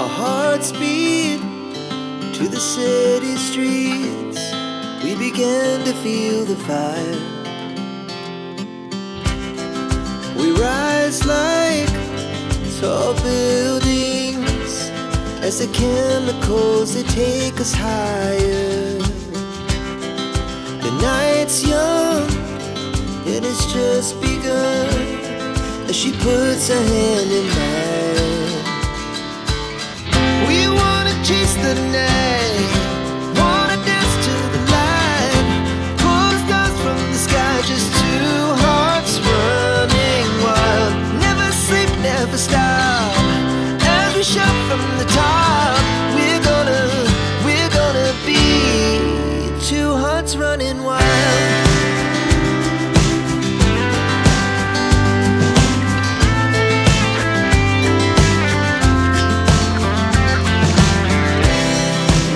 Our hearts beat to the city streets. We began to feel the fire. We rise like tall buildings as the chemicals, they take us higher. The night's young and it's just begun as she puts her hand in mine. We wanna chase the night, wanna dance to the light, pull stars from the sky, just two hearts running wild. Never sleep, never stop, as we shout from the top. We're gonna be two hearts running wild.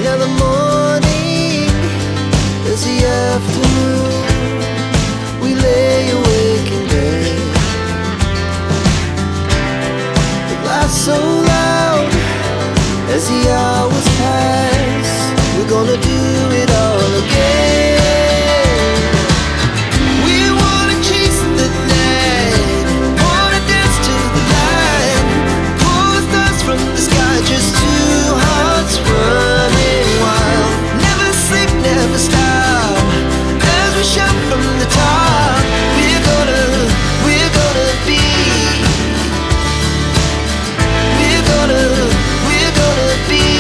Now the morning is the afternoon. We lay awake in bed. The laughs so loud as the hours pass. We're gonna do it all again. We wanna chase the night, wanna dance to the light, pull stars from the sky, just two hearts running wild. Never sleep, never stop, as we shout from the top. We're gonna be, we're gonna be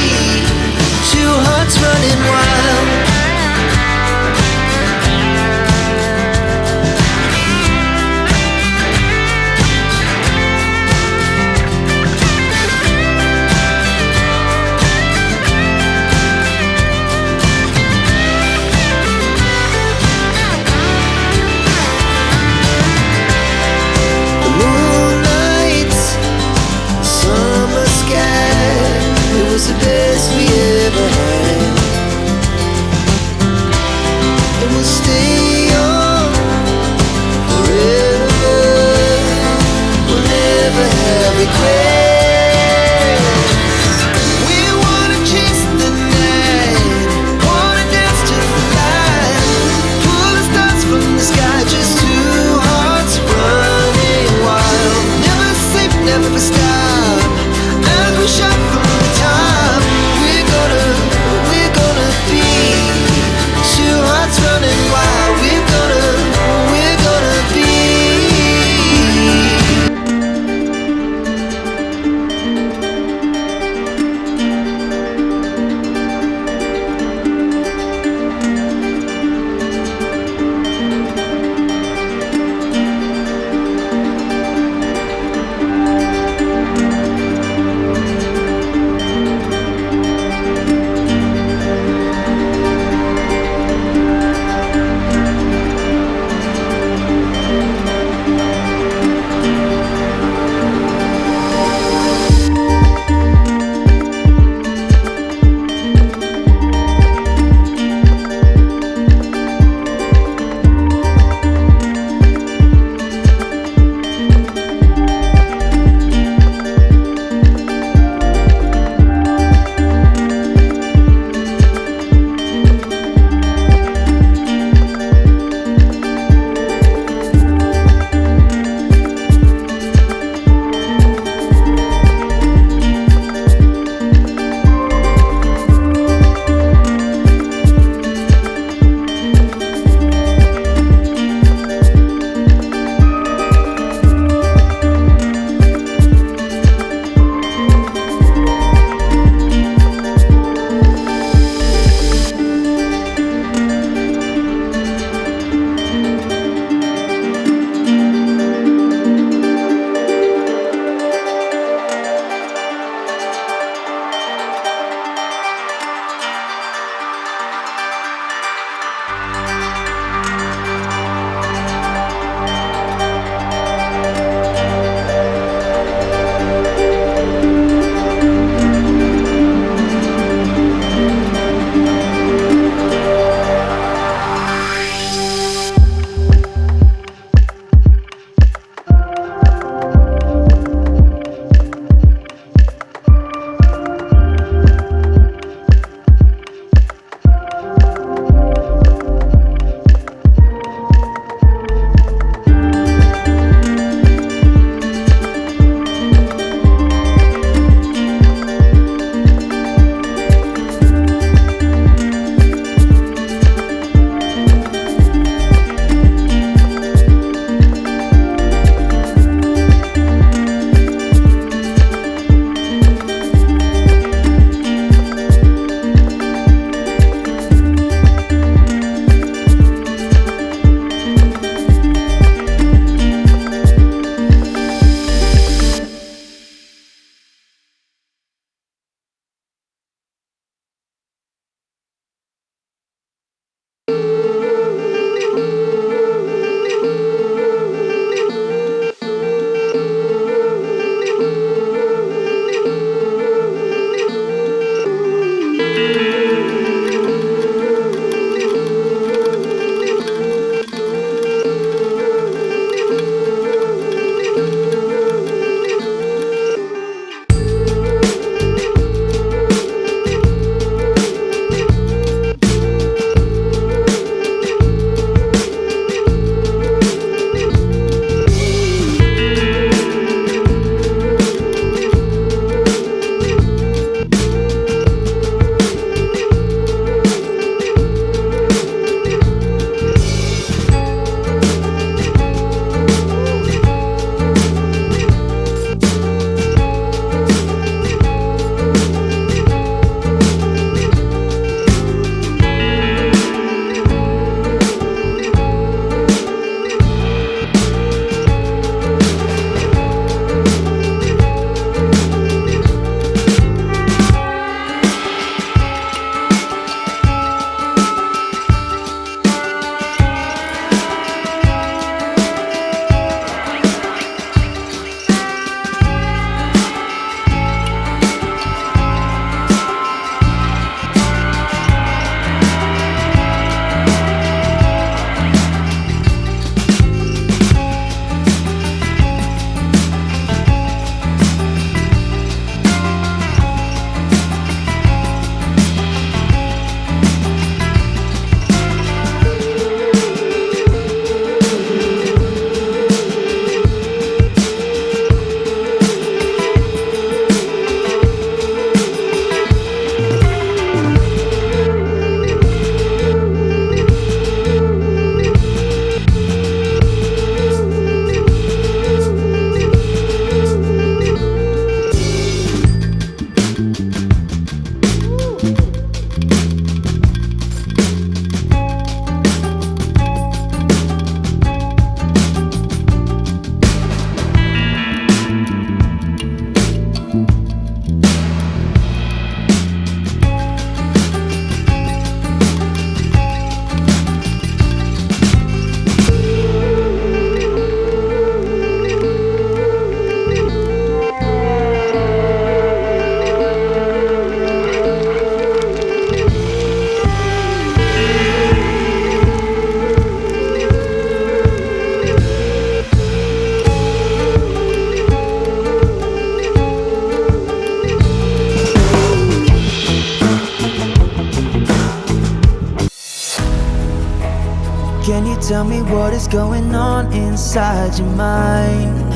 tell me what is going on inside your mind.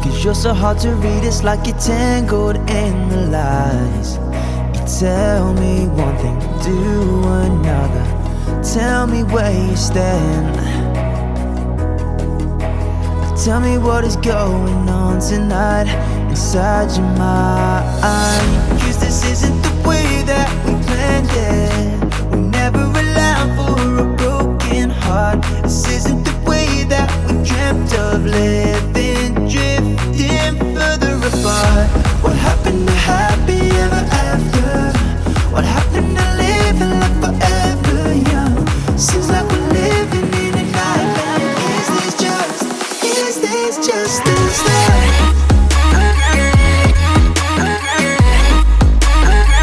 Cause you're so hard to read, it's like you're tangled in the lies. You tell me one thing, do another. Tell me where you stand. Tell me what is going on tonight inside your mind. Cause this isn't the way that we planned it. We never allowed for a broken heart. This isn't the way that we dreamt of living, drifting further apart. What happened to happy ever after? What happened to living like forever young? Seems like we're living in a nightmare. Is this just the start?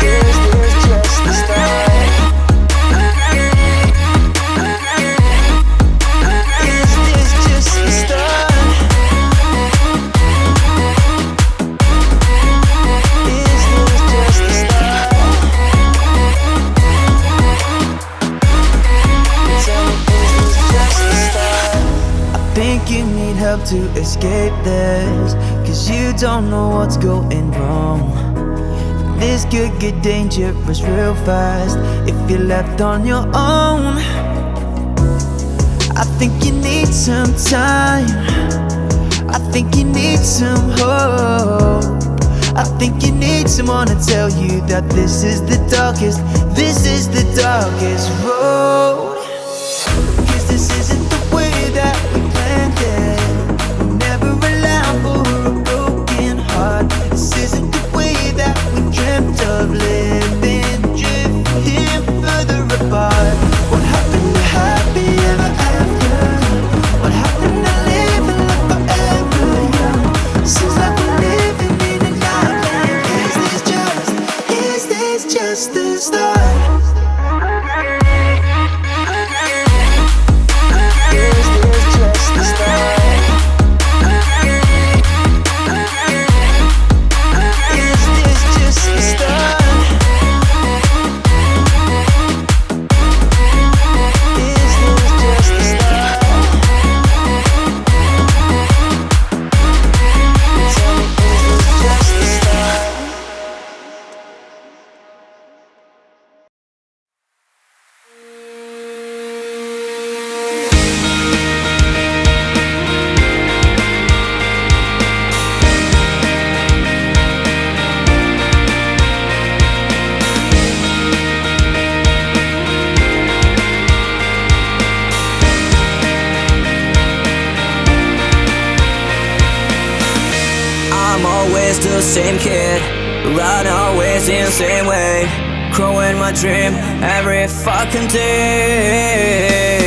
Is this just the start? Is this just the start? Is this just the start? Tell me, is this just the start? I think you need help to escape this, cause you don't know what's going wrong. This could get dangerous real fast if you're left on your own. I think you need some time. I think you need some hope. I think you need someone to tell you that this is the darkest road. Cause this isn't the way that we planned it. We never allowed for a broken heart. This isn't the way that we dreamt of living, drifting further apart. What happened to happy ever after? What happened to living like forever young? Seems like we're living in a nightmare. Is this just the start? The same kid, run always in the same way, growing my dream every fucking day.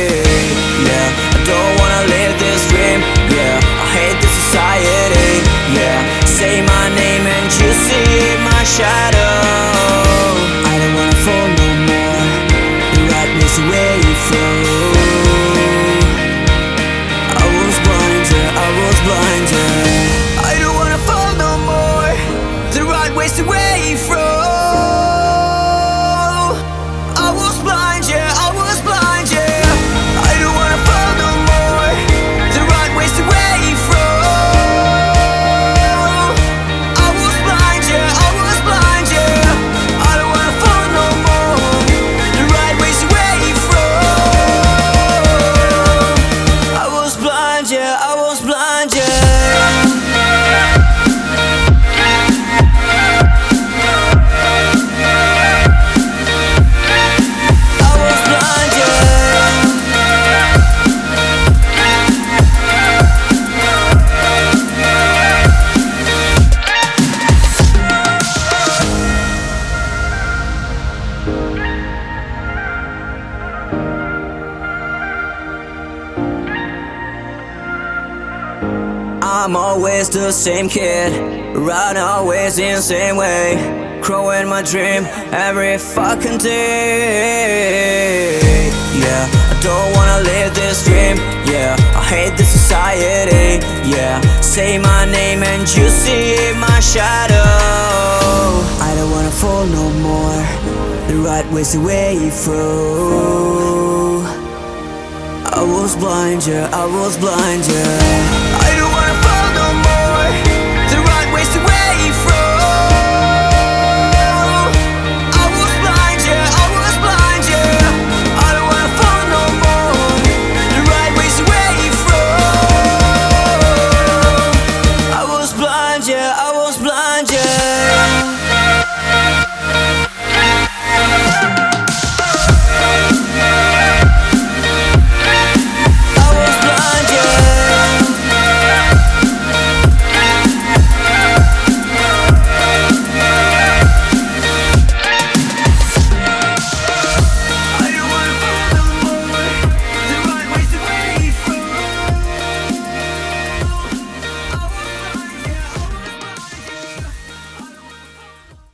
Yeah, I don't wanna live this dream. Yeah, I hate this society. Yeah, say my name and you see my shadow. I don't wanna fall no more. The right was the way you flow. I was blinded, I was blinded. I don't wanna fall no more. The right way's the way you flow. I was blind, yeah, I was blind, yeah. I don't wanna fall no more. The right way's the way you flow. I was blind, yeah, I was blind, yeah. I don't wanna fall no more. The right way's the way you flow. I was blind, yeah, I was blind, yeah. I'm always the same kid, run always in the same way, growing my dream every fucking day. Yeah, I don't wanna live this dream. Yeah, I hate this society. Yeah, say my name and you see my shadow. I don't wanna fall no more. The right way's the way you flow. I was blind, yeah, I was blind, yeah. I don't wanna